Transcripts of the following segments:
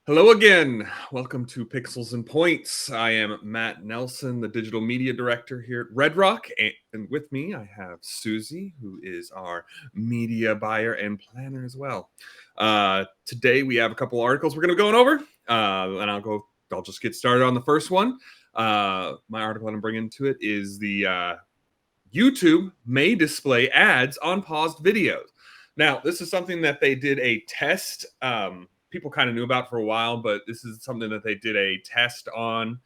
Hello again. Welcome to Pixels and Points. I am Matt Nelsen, the digital media director here at Red Rock. And with me, I have Susie, who is our media buyer and planner as well. Today, we have a couple articles we're going to be going over, and I'll just get started on the first one. My article I'm bringing to it is the YouTube may display ads on paused videos. Now, this is something that they did a test. People kind of knew about for a while, but this is something that they did a test on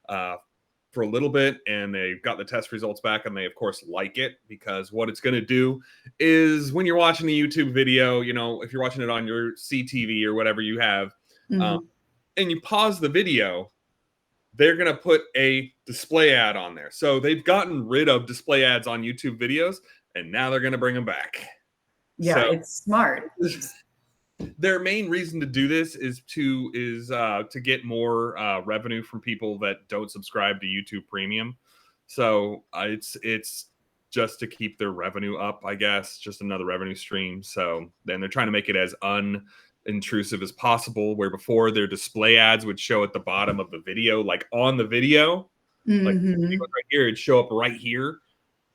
for a little bit, and they got the test results back, and they, of course, like it, because what it's going to do is when you're watching the YouTube video, if you're watching it on your CTV or whatever you have, and you pause the video, they're going to put a display ad on there. So they've gotten rid of display ads on YouTube videos, and now they're going to bring them back. Yeah, so, it's smart. Their main reason to do this is to get more revenue from people that don't subscribe to YouTube Premium. So it's just to keep their revenue up, I guess, just another revenue stream. So then they're trying to make it as unintrusive as possible, where before their display ads would show at the bottom of the video, like on the video, like right here, it'd show up right here.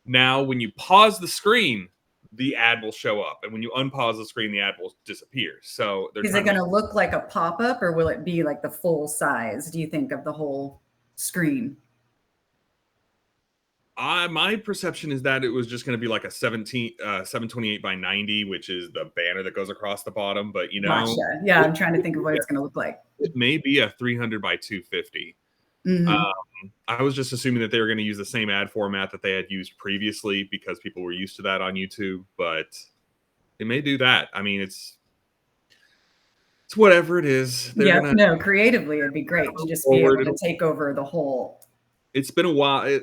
Now, when you pause the screen, the ad will show up, and when you unpause the screen, the ad will disappear. So is it going to look like a pop-up, or will it be like the full size, do you think, of the whole screen? My perception is that it was just going to be like a 728 by 90, which is the banner that goes across the bottom. But gotcha. Yeah, I'm trying to think of what it's going to look like. It may be a 300 by 250. I was just assuming that they were going to use the same ad format that they had used previously, because people were used to that on YouTube, but it may do that. I mean, it's whatever it is. No, creatively, it'd be great to just be able to take over the whole. It's been a while.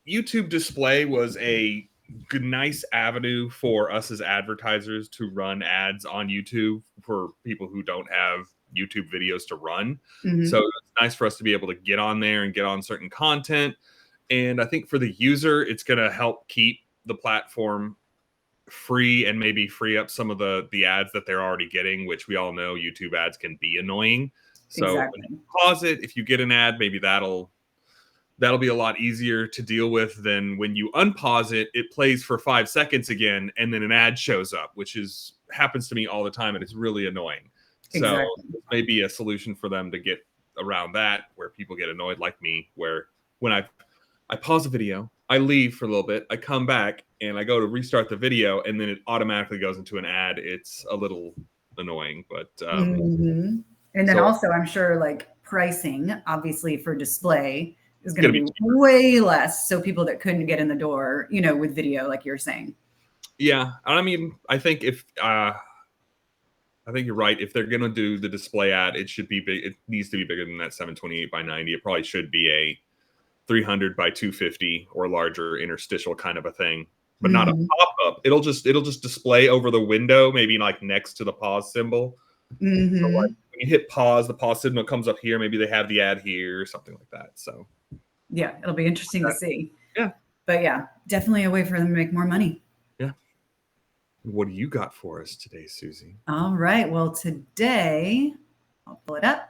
YouTube display was a nice avenue for us as advertisers to run ads on YouTube for people who don't have YouTube videos to run. So it's nice for us to be able to get on there and get on certain content. And I think for the user, it's going to help keep the platform free and maybe free up some of the ads that they're already getting, which we all know YouTube ads can be annoying. So when you pause it, if you get an ad, maybe that'll be a lot easier to deal with than when you unpause it, it plays for 5 seconds again, and then an ad shows up, which happens to me all the time, and it's really annoying. So this may be a solution for them to get around that, where people get annoyed like me, where when I pause a video, I leave for a little bit, I come back, and I go to restart the video, and then it automatically goes into an ad. It's a little annoying, but and then also, I'm sure, like, pricing, obviously, for display is going to be way less. So people that couldn't get in the door, with video, like you're saying. Yeah. I mean, I think I think you're right. If they're going to do the display ad, it should be big. It needs to be bigger than that 728 by 90. It probably should be a 300 by 250 or larger interstitial kind of a thing, but not a pop-up. It'll just display over the window, maybe like next to the pause symbol. So like when you hit pause, the pause signal comes up here. Maybe they have the ad here or something like that. So yeah, it'll be interesting to see. Yeah. But yeah, definitely a way for them to make more money. Yeah. What do you got for us today, Susie? All right. Well, today, I'll pull it up.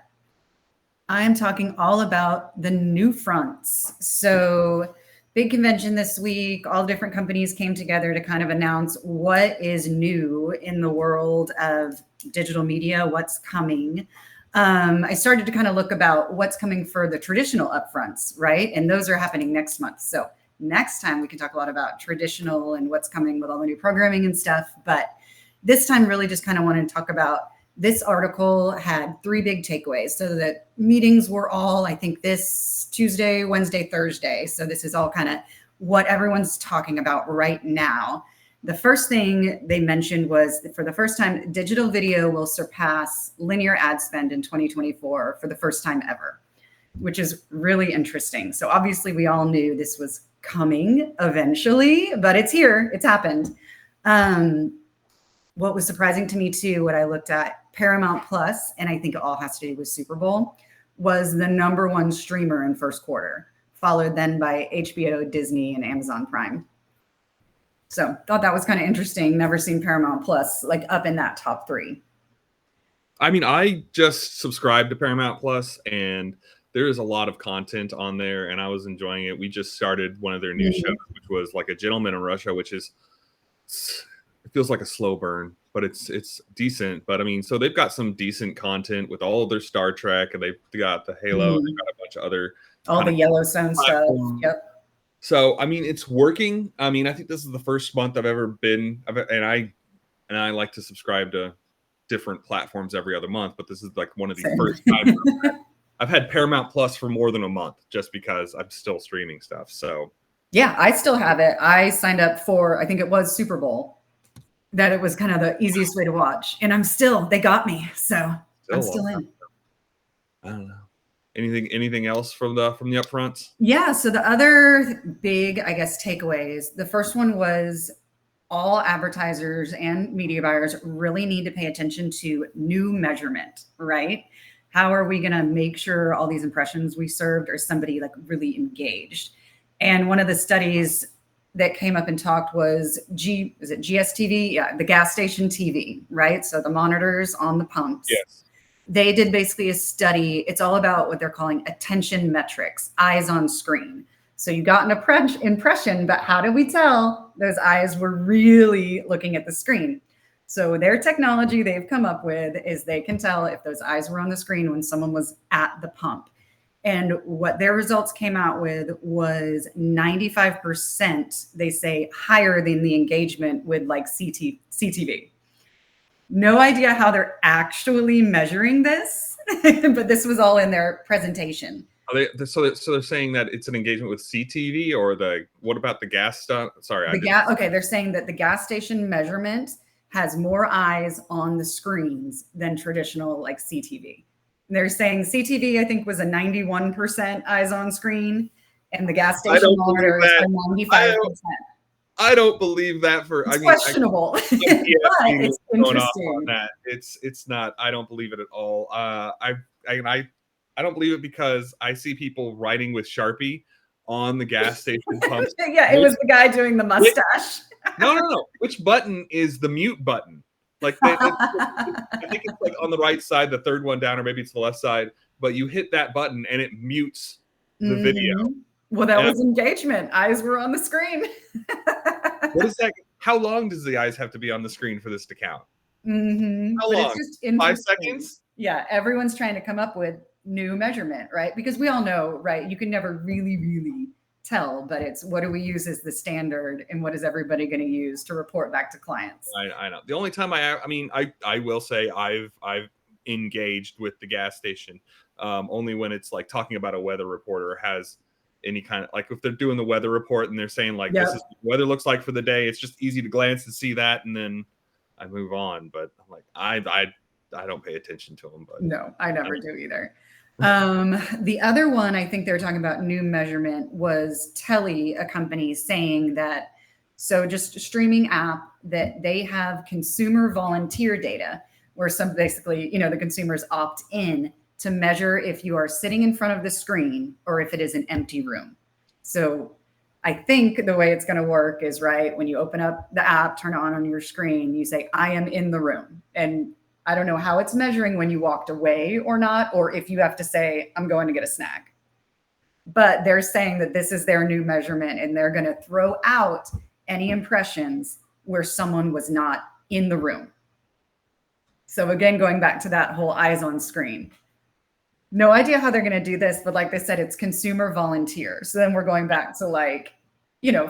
I'm talking all about the new fronts. So big convention this week. All different companies came together to kind of announce what is new in the world of digital media, what's coming. I started to kind of look about what's coming for the traditional upfronts, right? And those are happening next month. So next time we can talk a lot about traditional and what's coming with all the new programming and stuff. But this time really just kind of wanted to talk about, this article had 3 big takeaways. So the meetings were all, I think, this Tuesday, Wednesday, Thursday. So this is all kind of what everyone's talking about right now. The first thing they mentioned was that for the first time, digital video will surpass linear ad spend in 2024 for the first time ever, which is really interesting. So obviously we all knew this was coming eventually, but it's here, it's happened. What was surprising to me too, what I looked at, Paramount Plus, and I think it all has to do with Super Bowl, was the #1 streamer in first quarter, followed then by HBO, Disney, and Amazon Prime. So thought that was kind of interesting. Never seen Paramount Plus like up in that top 3. I mean, I just subscribed to Paramount Plus, and there is a lot of content on there, and I was enjoying it. We just started one of their new shows, Mhm. which was like A Gentleman in Russia, which is it feels like a slow burn, but it's decent. But I mean, so they've got some decent content with all of their Star Trek, and they've got the Halo, and they've Mhm. got a bunch of other All kind the of Yellowstone stuff. platforms. Yep. So I mean, it's working. I mean, I think this is the first month I've ever been, and I like to subscribe to different platforms every other month, but this is like one of the Same. first times I've had Paramount Plus for more than a month, just because I'm still streaming stuff. So Yeah, I still have it. I signed up for, I think it was Super Bowl, that it was kind of the easiest way to watch. And they got me. So I'm still a long still time. in. I don't know. Anything else from the upfronts? Yeah. So the other big, I guess, takeaways, the first one was all advertisers and media buyers really need to pay attention to new measurement, right? How are we going to make sure all these impressions we served are somebody like really engaged? And one of the studies that came up and talked was is it GSTV? Yeah, the gas station TV, right? So the monitors on the pumps. Yes. They did basically a study. It's all about what they're calling attention metrics, eyes on screen. So you got an impression, but how do we tell those eyes were really looking at the screen? So their technology they've come up with is they can tell if those eyes were on the screen when someone was at the pump. And what their results came out with was 95%, they say, higher than the engagement with like CTV. No idea how they're actually measuring this, but this was all in their presentation. Are so they're saying that it's an engagement with CTV, or what about the gas stuff? Sorry, I didn't. Okay, they're saying that the gas station measurement has more eyes on the screens than traditional like CTV. They're saying CTV, I think, was a 91% eyes on screen, and the gas I station don't believe monitors that. are I 95%. I don't believe that for. It's I mean, questionable, but it's it's going off on interesting. that. It's not. I don't believe it at all. I don't believe it because I see people writing with Sharpie on the gas station pumps. Yeah, it was the guy doing the mustache. No. Which button is the mute button? Like I think it's like on the right side, the third one down, or maybe it's the left side. But you hit that button and it mutes the video. Mhm. Well, that And was engagement. Eyes were on the screen. what is that? How long does the eyes have to be on the screen for this to count? How But it's long? just 5 interesting. seconds? Yeah, everyone's trying to come up with new measurement, right? Because we all know, right? You can never really, really tell, but it's what do we use as the standard and what is everybody going to use to report back to clients? I know. The only time I mean, I will say I've engaged with the gas station, only when it's like talking about a weather report or has any kind of, like, if they're doing the weather report and they're saying like Yep. this is what the weather looks like for the day. It's just easy to glance and see that, and then I move on. But I'm like I don't pay attention to them. But No, I never do either. The other one I think they were talking about new measurement was Telly, a company saying that, so just a streaming app that they have consumer volunteer data where some basically, the consumers opt in to measure if you are sitting in front of the screen or if it is an empty room. So I think the way it's going to work is, right, when you open up the app, turn it on your screen, you say, I am in the room. And I don't know how it's measuring when you walked away or not, or if you have to say, I'm going to get a snack. But they're saying that this is their new measurement and they're going to throw out any impressions where someone was not in the room. So again, going back to that whole eyes on screen. No idea how they're going to do this, but like they said, it's consumer volunteer. So then we're going back to like,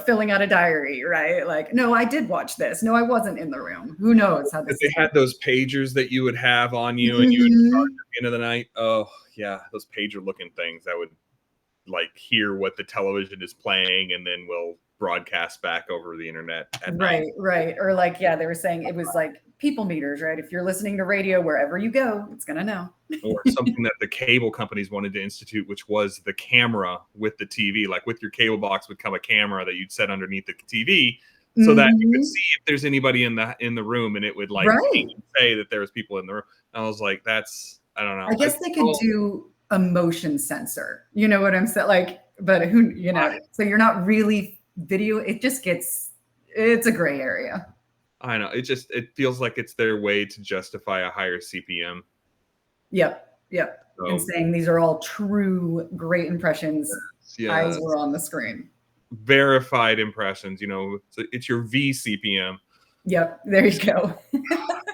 filling out a diary, right? Like, no, I did watch this. No, I wasn't in the room. Who knows how this they had those pagers that you would have on you, and you would charge at the end of the night. Oh yeah, those pager looking things that would like hear what the television is playing and then will broadcast back over the internet at night. Right. Or like, yeah, they were saying it was like people meters, right? If you're listening to radio wherever you go, it's gonna know. Or something that the cable companies wanted to institute, which was the camera with the TV. Like with your cable box would come a camera that you'd set underneath the TV so that you could see if there's anybody in the room, and it would like say that there was people in the room. And I was like, that's, I don't know. I guess they could do a motion sensor. You know what I'm saying? Like, but who, so you're not really video. It just it's a gray area. I know. It feels like it's their way to justify a higher CPM. Yep. Yep. And So saying these are all true great impressions as yeah, we're on the screen. verified impressions. It's your VCPM. Yep. There you go.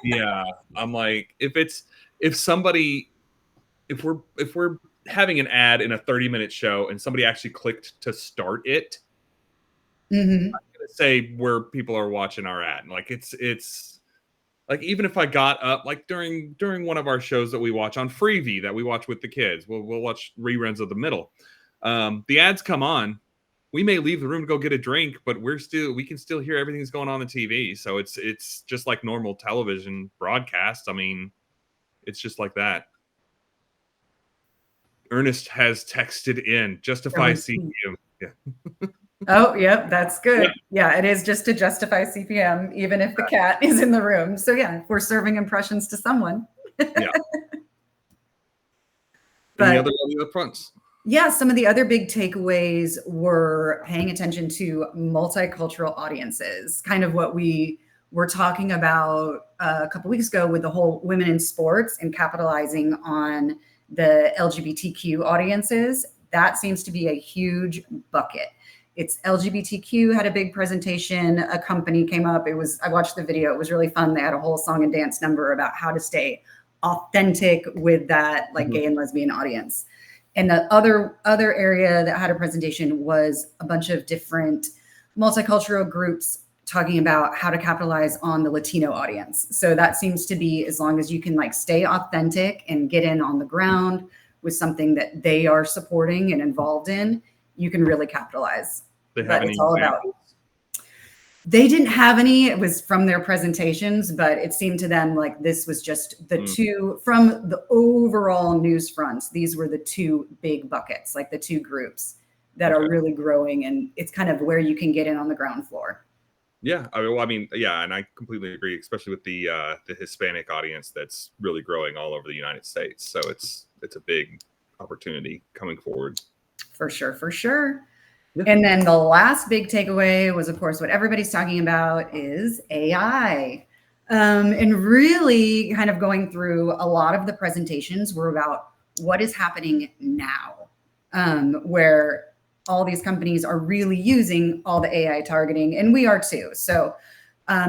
Yeah, I'm like, if we're having an ad in a 30-minute show and somebody actually clicked to start it, Mm-hmm. I'm gonna say where people are watching our ad. Like it's like, even if I got up like during one of our shows that we watch on Freevee that we watch with the kids, we'll watch reruns of the middle. The ads come on. We may leave the room to go get a drink, but we can still hear everything that's going on the TV. So it's just like normal television broadcast. I mean, it's just like that. Ernest has texted in justify CPM. Yeah. Oh, yep, that's Yeah. good. Yeah, it is just to justify CPM, even if the cat is in the room. So yeah, if we're serving impressions to someone. Yeah. Any But other fronts? yeah, some of the other big takeaways were paying attention to multicultural audiences, kind of what we were talking about a couple weeks ago with the whole women in sports and capitalizing on the LGBTQ audiences. That seems to be a huge bucket. It's LGBTQ had a big presentation. A company came up. I watched the video. It was really fun. They had a whole song and dance number about how to stay authentic with that like gay and lesbian audience. And the other area that had a presentation was a bunch of different multicultural groups talking about how to capitalize on the Latino audience. So that seems to be, as long as you can like stay authentic and get in on the ground with something that they are supporting and involved in, you can really capitalize. They have But any it's all about, examples? they didn't have any. It was from their presentations, but it seemed to them like this was just the two from the overall news fronts. These were the two big buckets, like the two groups that are really growing, and it's kind of where you can get in on the ground floor. Yeah, yeah, and I completely agree, especially with the Hispanic audience that's really growing all over the United States. So it's a big opportunity coming forward. For sure, for sure. Yeah. And then the last big takeaway was, of course, what everybody's talking about is AI. And really kind of going through a lot of the presentations were about what is happening now, where all these companies are really using all the AI targeting, and we are too. So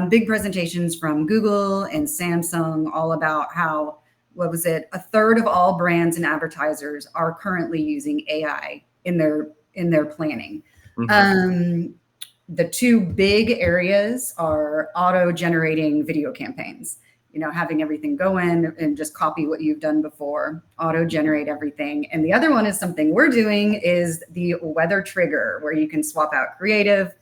big presentations from Google and Samsung all about how, what was it, a third of all brands and advertisers are currently using AI in their planning. The two big areas are auto-generating video campaigns, having everything go in and just copy what you've done before, auto-generate everything. And the other one is something we're doing, is the weather trigger, where you can swap out creative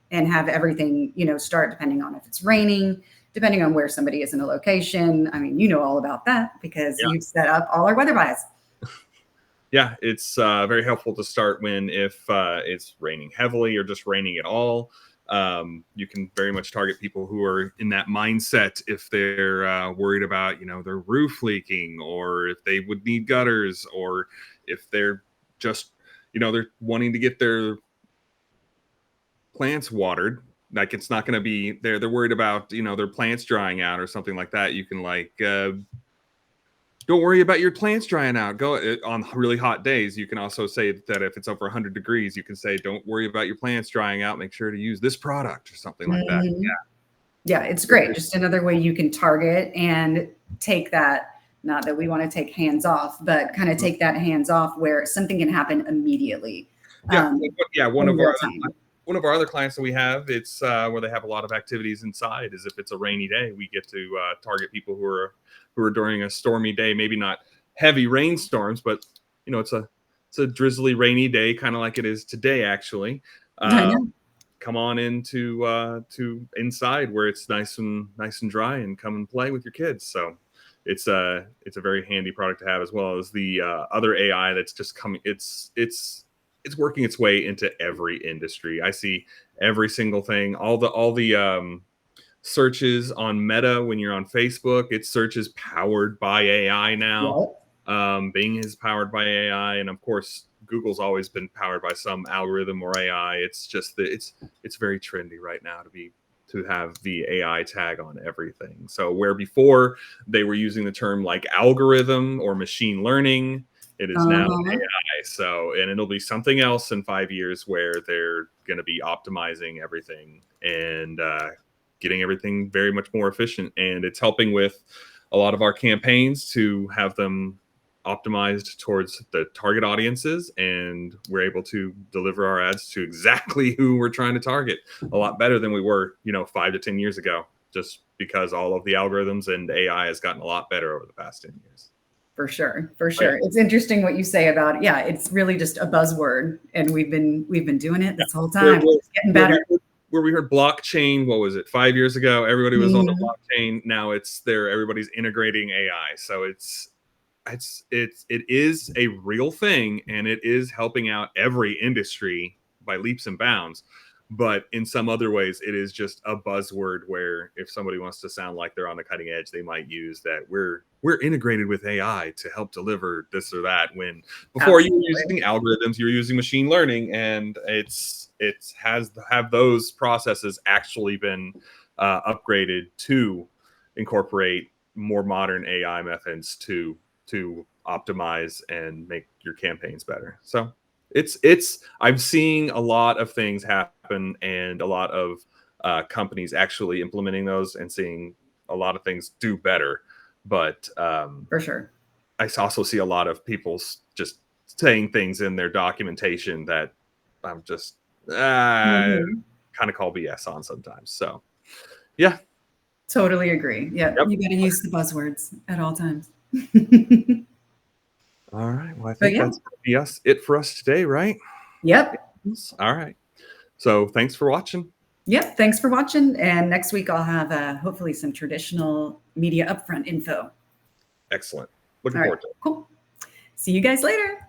and have everything, start depending on if it's raining, depending on where somebody is in a location. I mean, you know all about that because you've set up all our weather buys. Yeah, it's very helpful to start if it's raining heavily or just raining at all. You can very much target people who are in that mindset if they're worried about, their roof leaking, or if they would need gutters, or if they're just, they're wanting to get their plants watered. Like, it's not going to be, they're worried about, their plants drying out or something like that. You can don't worry about your plants drying out. Go on really hot days. You can also say that if it's over 100 degrees, you can say, don't worry about your plants drying out. Make sure to use this product or something like that. Yeah, it's great. Just another way you can target and take that, not that we want to take hands off, but kind of take that hands off where something can happen immediately. One of our other clients that we have, it's where they have a lot of activities inside, is if it's a rainy day, we get to target people who are during a stormy day, maybe not heavy rainstorms, but it's a drizzly, rainy day, kind of like it is today, actually. Come on into to inside where it's nice and dry, and come and play with your kids. So it's a very handy product to have, as well as the other AI that's just coming. It's working its way into every industry. I see every single thing, all the searches on Meta when you're on Facebook. It searches powered by AI now. Bing is powered by AI, and of course Google's always been powered by some algorithm or AI. It's just that it's very trendy right now to be to have the AI tag on everything. So where before they were using the term like algorithm or machine learning, it is now AI. So, and it'll be something else in 5 years where they're going to be optimizing everything and getting everything very much more efficient. And it's helping with a lot of our campaigns to have them optimized towards the target audiences, and we're able to deliver our ads to exactly who we're trying to target a lot better than we were, 5 to 10 years ago, just because all of the algorithms and AI has gotten a lot better over the past 10 years. For sure. It's interesting what you say about, it's really just a buzzword, and we've been doing it this whole time. It's getting better. Where we heard blockchain, what was it, 5 years ago? Everybody was on the blockchain. Now it's there. Everybody's integrating AI. So it is a real thing, and it is helping out every industry by leaps and bounds. But in some other ways, it is just a buzzword where if somebody wants to sound like they're on the cutting edge, they might use that we're integrated with AI to help deliver this or that. When before you were using algorithms, you were using machine learning, and have those processes actually been upgraded to incorporate more modern AI methods to optimize and make your campaigns better. So I'm seeing a lot of things happen, and a lot of companies actually implementing those and seeing a lot of things do better. But for sure, I also see a lot of people just saying things in their documentation that I'm just kind of call BS on sometimes. So yeah, totally agree. Yeah, you got to use the buzzwords at all times. All right. Well, I think that's it for us today, right? Yep. All right. So thanks for watching. Yep. Thanks for watching. And next week I'll have hopefully some traditional media upfront info. Excellent. Looking forward to it. Cool. See you guys later.